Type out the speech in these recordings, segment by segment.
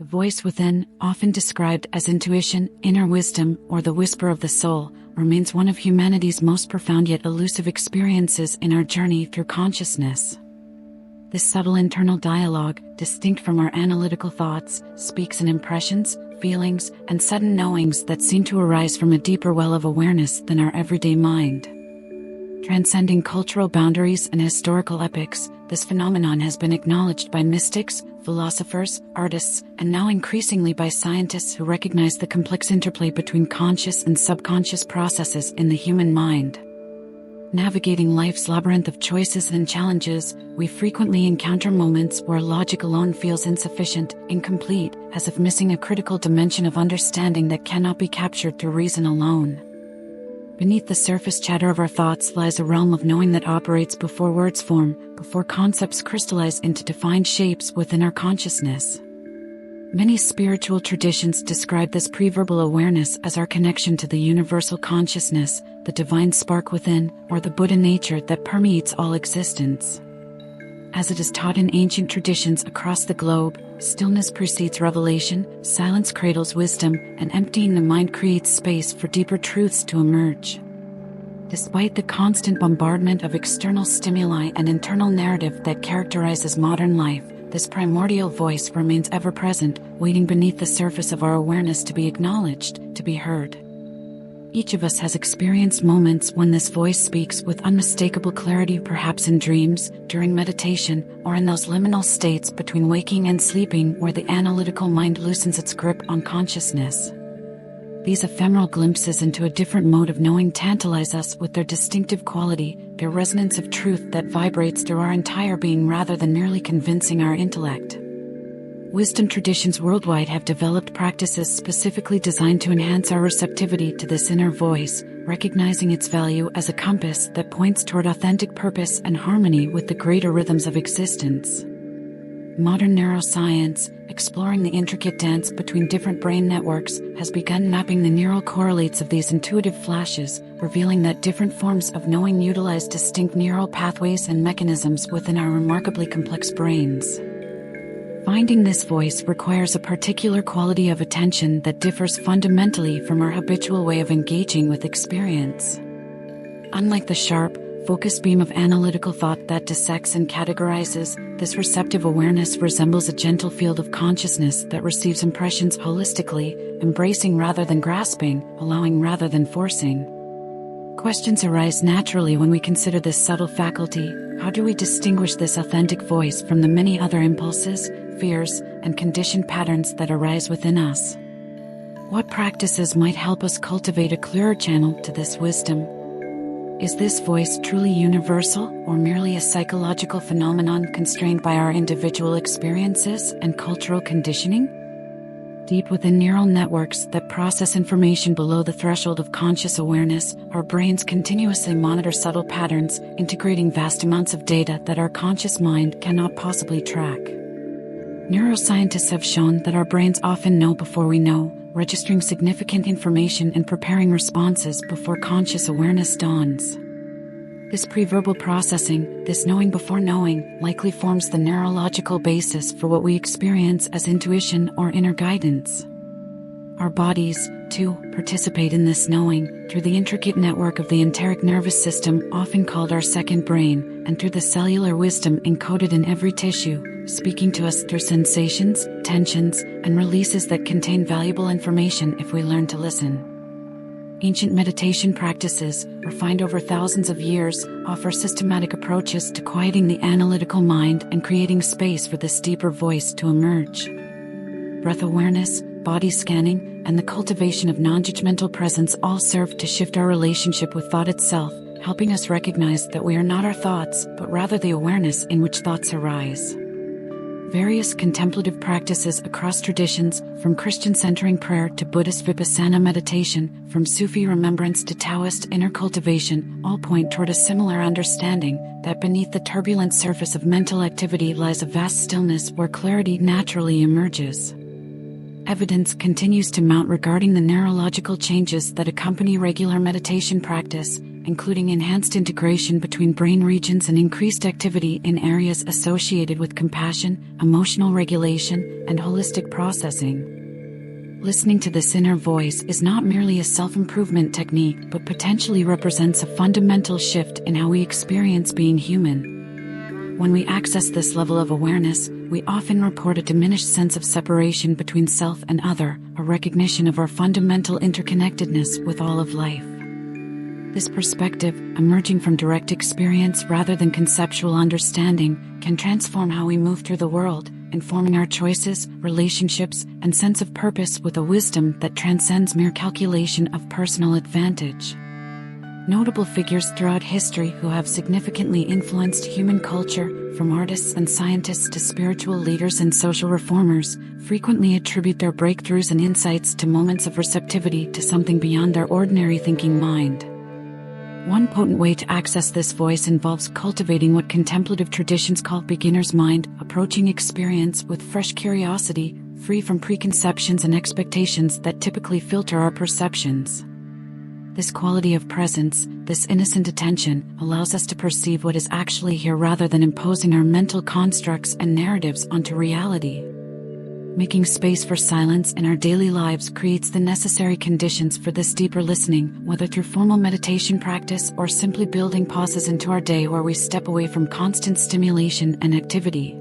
The voice within, often described as intuition, inner wisdom, or the whisper of the soul, remains one of humanity's most profound yet elusive experiences in our journey through consciousness. This subtle internal dialogue, distinct from our analytical thoughts, speaks in impressions, feelings, and sudden knowings that seem to arise from a deeper well of awareness than our everyday mind. Transcending cultural boundaries and historical epochs, this phenomenon has been acknowledged by mystics, philosophers, artists, and now increasingly by scientists who recognize the complex interplay between conscious and subconscious processes in the human mind. Navigating life's labyrinth of choices and challenges, we frequently encounter moments where logic alone feels insufficient, incomplete, as if missing a critical dimension of understanding that cannot be captured through reason alone. Beneath the surface chatter of our thoughts lies a realm of knowing that operates before words form, before concepts crystallize into defined shapes within our consciousness. Many spiritual traditions describe this pre-verbal awareness as our connection to the universal consciousness, the divine spark within, or the Buddha nature that permeates all existence. As it is taught in ancient traditions across the globe, stillness precedes revelation, silence cradles wisdom, and emptying the mind creates space for deeper truths to emerge. Despite the constant bombardment of external stimuli and internal narrative that characterizes modern life, this primordial voice remains ever present, waiting beneath the surface of our awareness to be acknowledged, to be heard. Each of us has experienced moments when this voice speaks with unmistakable clarity, perhaps in dreams, during meditation, or in those liminal states between waking and sleeping where the analytical mind loosens its grip on consciousness. These ephemeral glimpses into a different mode of knowing tantalize us with their distinctive quality, their resonance of truth that vibrates through our entire being rather than merely convincing our intellect. Wisdom traditions worldwide have developed practices specifically designed to enhance our receptivity to this inner voice, recognizing its value as a compass that points toward authentic purpose and harmony with the greater rhythms of existence. Modern neuroscience, exploring the intricate dance between different brain networks, has begun mapping the neural correlates of these intuitive flashes, revealing that different forms of knowing utilize distinct neural pathways and mechanisms within our remarkably complex brains. Finding this voice requires a particular quality of attention that differs fundamentally from our habitual way of engaging with experience. Unlike the sharp, focused beam of analytical thought that dissects and categorizes, this receptive awareness resembles a gentle field of consciousness that receives impressions holistically, embracing rather than grasping, allowing rather than forcing. Questions arise naturally when we consider this subtle faculty. How do we distinguish this authentic voice from the many other impulses, fears, and conditioned patterns that arise within us? What practices might help us cultivate a clearer channel to this wisdom? Is this voice truly universal, or merely a psychological phenomenon constrained by our individual experiences and cultural conditioning? Deep within neural networks that process information below the threshold of conscious awareness, our brains continuously monitor subtle patterns, integrating vast amounts of data that our conscious mind cannot possibly track. Neuroscientists have shown that our brains often know before we know, registering significant information and preparing responses before conscious awareness dawns. This pre-verbal processing, this knowing before knowing, likely forms the neurological basis for what we experience as intuition or inner guidance. Our bodies, too, participate in this knowing, through the intricate network of the enteric nervous system, often called our second brain, and through the cellular wisdom encoded in every tissue, speaking to us through sensations, tensions, and releases that contain valuable information if we learn to listen. Ancient meditation practices, refined over thousands of years, offer systematic approaches to quieting the analytical mind and creating space for this deeper voice to emerge. Breath awareness, body scanning, and the cultivation of non-judgmental presence all serve to shift our relationship with thought itself, helping us recognize that we are not our thoughts, but rather the awareness in which thoughts arise. Various contemplative practices across traditions, from Christian centering prayer to Buddhist vipassana meditation, from Sufi remembrance to Taoist inner cultivation, all point toward a similar understanding that beneath the turbulent surface of mental activity lies a vast stillness where clarity naturally emerges. Evidence continues to mount regarding the neurological changes that accompany regular meditation practice, including enhanced integration between brain regions and increased activity in areas associated with compassion, emotional regulation, and holistic processing. Listening to this inner voice is not merely a self-improvement technique but potentially represents a fundamental shift in how we experience being human. When we access this level of awareness, we often report a diminished sense of separation between self and other, a recognition of our fundamental interconnectedness with all of life. This perspective, emerging from direct experience rather than conceptual understanding, can transform how we move through the world, informing our choices, relationships, and sense of purpose with a wisdom that transcends mere calculation of personal advantage. Notable figures throughout history who have significantly influenced human culture, from artists and scientists to spiritual leaders and social reformers, frequently attribute their breakthroughs and insights to moments of receptivity to something beyond their ordinary thinking mind. One potent way to access this voice involves cultivating what contemplative traditions call beginner's mind, approaching experience with fresh curiosity, free from preconceptions and expectations that typically filter our perceptions. This quality of presence, this innocent attention, allows us to perceive what is actually here rather than imposing our mental constructs and narratives onto reality. Making space for silence in our daily lives creates the necessary conditions for this deeper listening, whether through formal meditation practice or simply building pauses into our day where we step away from constant stimulation and activity.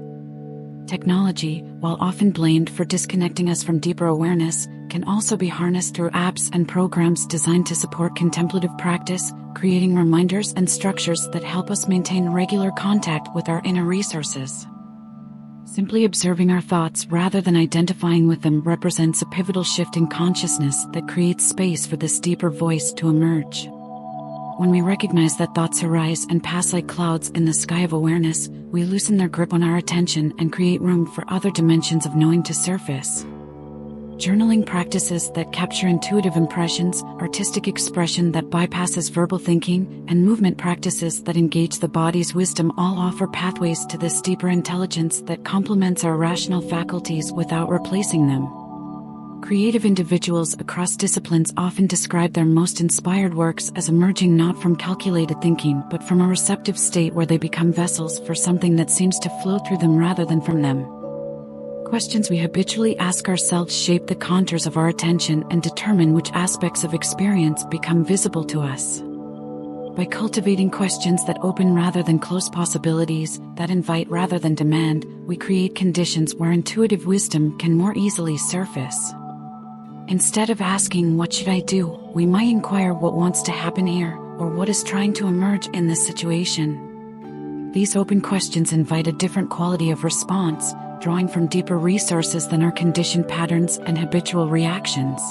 Technology, while often blamed for disconnecting us from deeper awareness, can also be harnessed through apps and programs designed to support contemplative practice, creating reminders and structures that help us maintain regular contact with our inner resources. Simply observing our thoughts rather than identifying with them represents a pivotal shift in consciousness that creates space for this deeper voice to emerge. When we recognize that thoughts arise and pass like clouds in the sky of awareness, we loosen their grip on our attention and create room for other dimensions of knowing to surface. Journaling practices that capture intuitive impressions, artistic expression that bypasses verbal thinking, and movement practices that engage the body's wisdom all offer pathways to this deeper intelligence that complements our rational faculties without replacing them. Creative individuals across disciplines often describe their most inspired works as emerging not from calculated thinking but from a receptive state where they become vessels for something that seems to flow through them rather than from them. Questions we habitually ask ourselves shape the contours of our attention and determine which aspects of experience become visible to us. By cultivating questions that open rather than close possibilities, that invite rather than demand, we create conditions where intuitive wisdom can more easily surface. Instead of asking, "What should I do?" we might inquire, "What wants to happen here?" or "What is trying to emerge in this situation?" These open questions invite a different quality of response, drawing from deeper resources than our conditioned patterns and habitual reactions.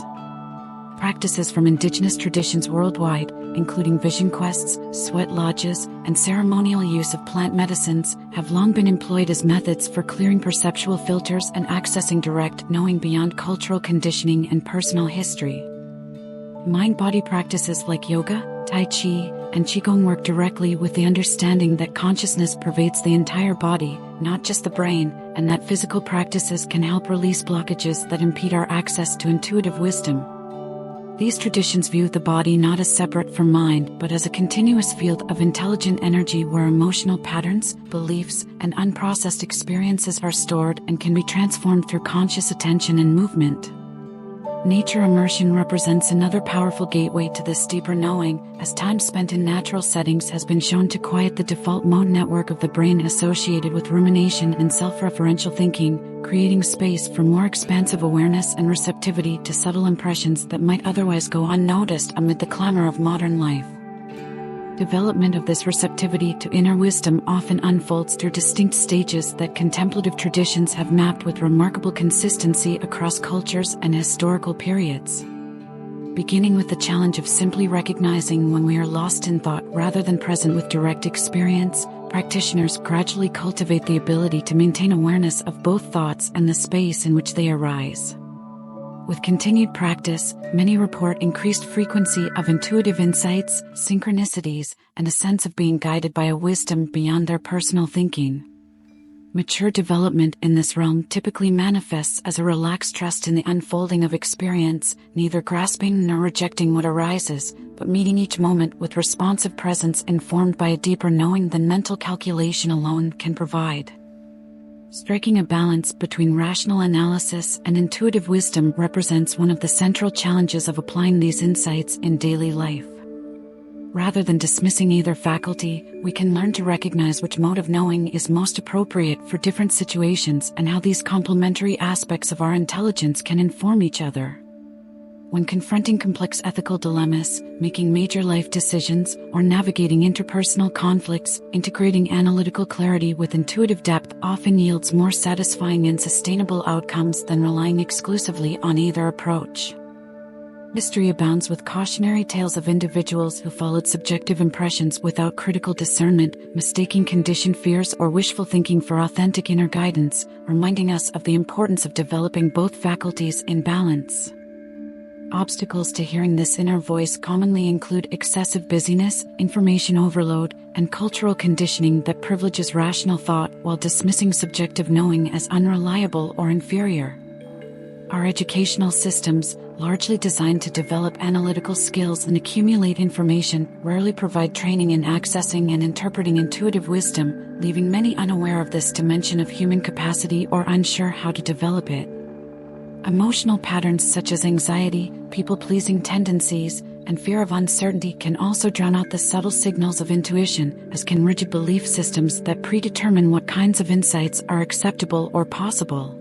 Practices from indigenous traditions worldwide, including vision quests, sweat lodges, and ceremonial use of plant medicines, have long been employed as methods for clearing perceptual filters and accessing direct knowing beyond cultural conditioning and personal history. Mind-body practices like yoga, tai chi, and qigong work directly with the understanding that consciousness pervades the entire body, not just the brain, and that physical practices can help release blockages that impede our access to intuitive wisdom. These traditions view the body not as separate from mind but as a continuous field of intelligent energy where emotional patterns, beliefs, and unprocessed experiences are stored and can be transformed through conscious attention and movement. Nature immersion represents another powerful gateway to this deeper knowing, as time spent in natural settings has been shown to quiet the default mode network of the brain associated with rumination and self-referential thinking, creating space for more expansive awareness and receptivity to subtle impressions that might otherwise go unnoticed amid the clamor of modern life. Development of this receptivity to inner wisdom often unfolds through distinct stages that contemplative traditions have mapped with remarkable consistency across cultures and historical periods. Beginning with the challenge of simply recognizing when we are lost in thought rather than present with direct experience, practitioners gradually cultivate the ability to maintain awareness of both thoughts and the space in which they arise. With continued practice, many report increased frequency of intuitive insights, synchronicities, and a sense of being guided by a wisdom beyond their personal thinking. Mature development in this realm typically manifests as a relaxed trust in the unfolding of experience, neither grasping nor rejecting what arises, but meeting each moment with responsive presence informed by a deeper knowing than mental calculation alone can provide. Striking a balance between rational analysis and intuitive wisdom represents one of the central challenges of applying these insights in daily life. Rather than dismissing either faculty, we can learn to recognize which mode of knowing is most appropriate for different situations and how these complementary aspects of our intelligence can inform each other. When confronting complex ethical dilemmas, making major life decisions, or navigating interpersonal conflicts, integrating analytical clarity with intuitive depth often yields more satisfying and sustainable outcomes than relying exclusively on either approach. History abounds with cautionary tales of individuals who followed subjective impressions without critical discernment, mistaking conditioned fears or wishful thinking for authentic inner guidance, reminding us of the importance of developing both faculties in balance. Obstacles to hearing this inner voice commonly include excessive busyness, information overload, and cultural conditioning that privileges rational thought while dismissing subjective knowing as unreliable or inferior. Our educational systems, largely designed to develop analytical skills and accumulate information, rarely provide training in accessing and interpreting intuitive wisdom, leaving many unaware of this dimension of human capacity or unsure how to develop it. Emotional patterns such as anxiety, people-pleasing tendencies, and fear of uncertainty can also drown out the subtle signals of intuition, as can rigid belief systems that predetermine what kinds of insights are acceptable or possible.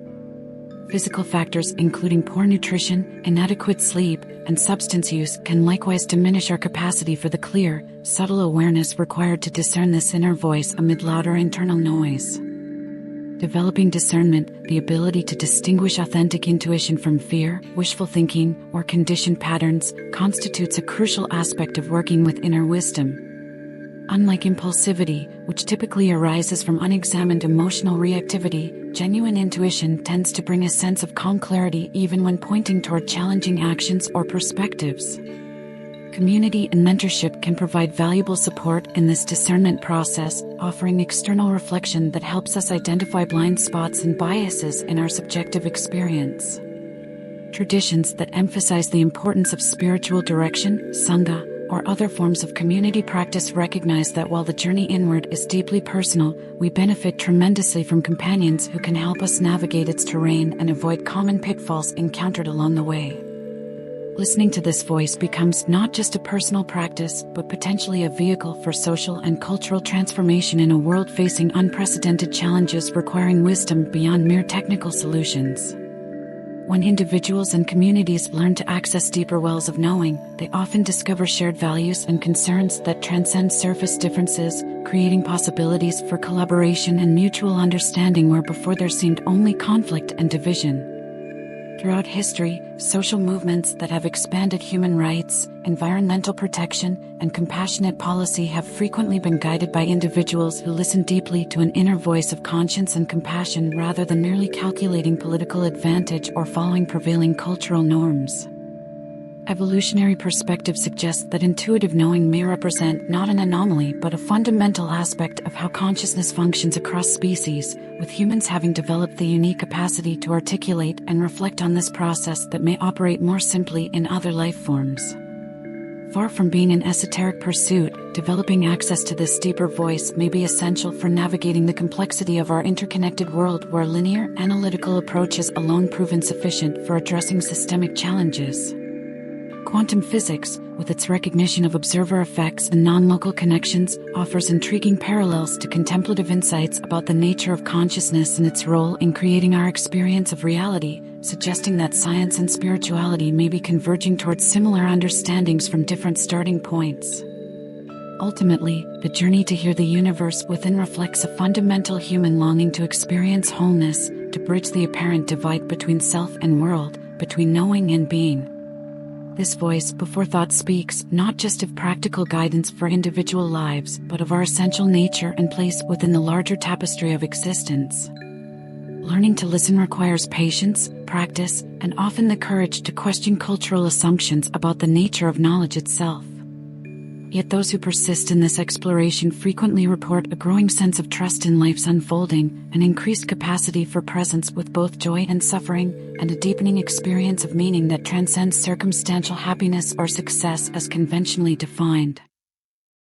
Physical factors including poor nutrition, inadequate sleep, and substance use can likewise diminish our capacity for the clear, subtle awareness required to discern this inner voice amid louder internal noise. Developing discernment, the ability to distinguish authentic intuition from fear, wishful thinking, or conditioned patterns, constitutes a crucial aspect of working with inner wisdom. Unlike impulsivity, which typically arises from unexamined emotional reactivity, genuine intuition tends to bring a sense of calm clarity even when pointing toward challenging actions or perspectives. Community and mentorship can provide valuable support in this discernment process, offering external reflection that helps us identify blind spots and biases in our subjective experience. Traditions that emphasize the importance of spiritual direction, sangha, or other forms of community practice recognize that while the journey inward is deeply personal, we benefit tremendously from companions who can help us navigate its terrain and avoid common pitfalls encountered along the way. Listening to this voice becomes not just a personal practice, but potentially a vehicle for social and cultural transformation in a world facing unprecedented challenges requiring wisdom beyond mere technical solutions. When individuals and communities learn to access deeper wells of knowing, they often discover shared values and concerns that transcend surface differences, creating possibilities for collaboration and mutual understanding where before there seemed only conflict and division. Throughout history, social movements that have expanded human rights, environmental protection, and compassionate policy have frequently been guided by individuals who listen deeply to an inner voice of conscience and compassion rather than merely calculating political advantage or following prevailing cultural norms. Evolutionary perspective suggests that intuitive knowing may represent not an anomaly but a fundamental aspect of how consciousness functions across species, with humans having developed the unique capacity to articulate and reflect on this process that may operate more simply in other life forms. Far from being an esoteric pursuit, developing access to this deeper voice may be essential for navigating the complexity of our interconnected world where linear, analytical approaches alone prove insufficient for addressing systemic challenges. Quantum physics, with its recognition of observer effects and non-local connections, offers intriguing parallels to contemplative insights about the nature of consciousness and its role in creating our experience of reality, suggesting that science and spirituality may be converging towards similar understandings from different starting points. Ultimately, the journey to hear the universe within reflects a fundamental human longing to experience wholeness, to bridge the apparent divide between self and world, between knowing and being. This voice before thought speaks not just of practical guidance for individual lives, but of our essential nature and place within the larger tapestry of existence. Learning to listen requires patience, practice, and often the courage to question cultural assumptions about the nature of knowledge itself. Yet those who persist in this exploration frequently report a growing sense of trust in life's unfolding, an increased capacity for presence with both joy and suffering, and a deepening experience of meaning that transcends circumstantial happiness or success as conventionally defined.